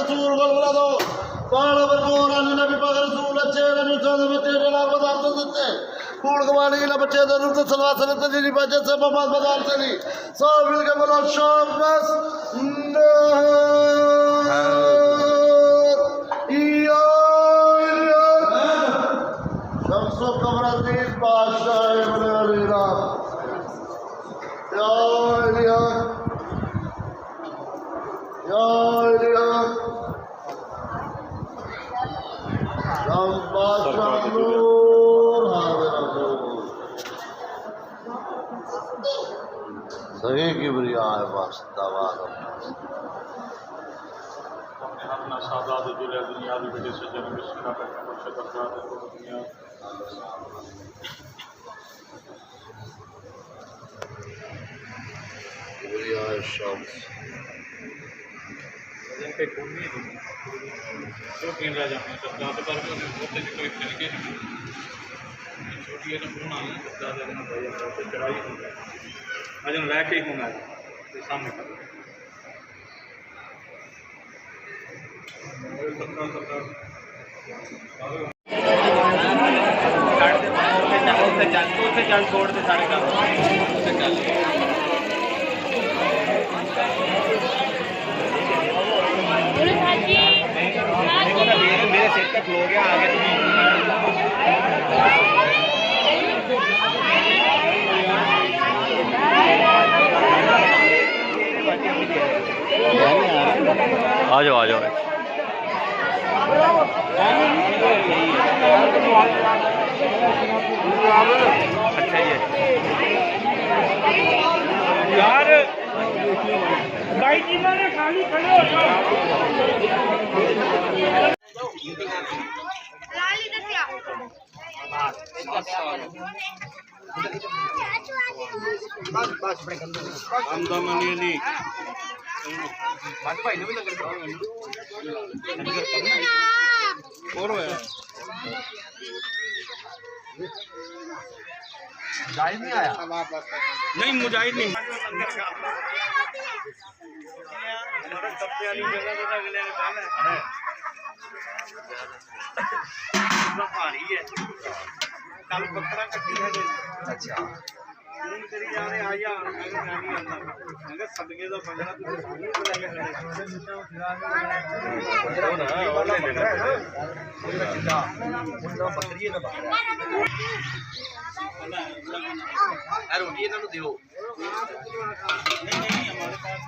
रसूल वलवलदो قال بربورا لنبي بغير رسول الشيء لم يسلم التير لا بدار تدته قول قواني لا بچه ضرور تسلوا سنت تجري بچه سے بمات بدار چلی صاحب القبل الشام بس شمس قمر عزیز بادشاہ ابن علی رام یا الیا یا الیا सही किबरिया है बस दवाद अपना सादात जुले दुनिया की वजह से जन्म इसका करके कुछ बर्बाद है दुनिया किबरिया है शम्स पे घूमने जो केन राजा में सब दांत पर होते हैं कोई तरीके नहीं छोटी है ना फोन आना सब दांत है ना भाई तो चढ़ाई होगा आज हम लाके ही होगा तो सामने कर चल छोड़ दे सारे काम चल मेरे सेट तक हो गया आगे आ जाओ अच्छा ये यार भाई जी मैंने खाली खड़े हो जाहिद नहीं आया नहीं मुजाहिद नहीं भारी है कल बकरा कट्टी है अच्छा फोन करी जा रहे आया मैं नहीं आता मैं सदके दा बंदा तू सानू बुलाया खड़े ना वाले लेना चिट्टा मुंडा बकरी है ना यार रोटी ਇਹਨਾਂ ਨੂੰ ਦਿਓ नहीं नहीं हमारे पास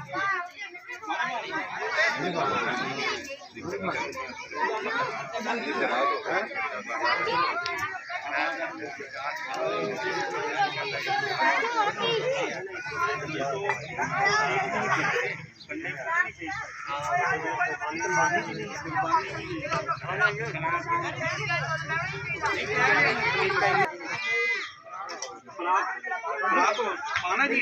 पाना जी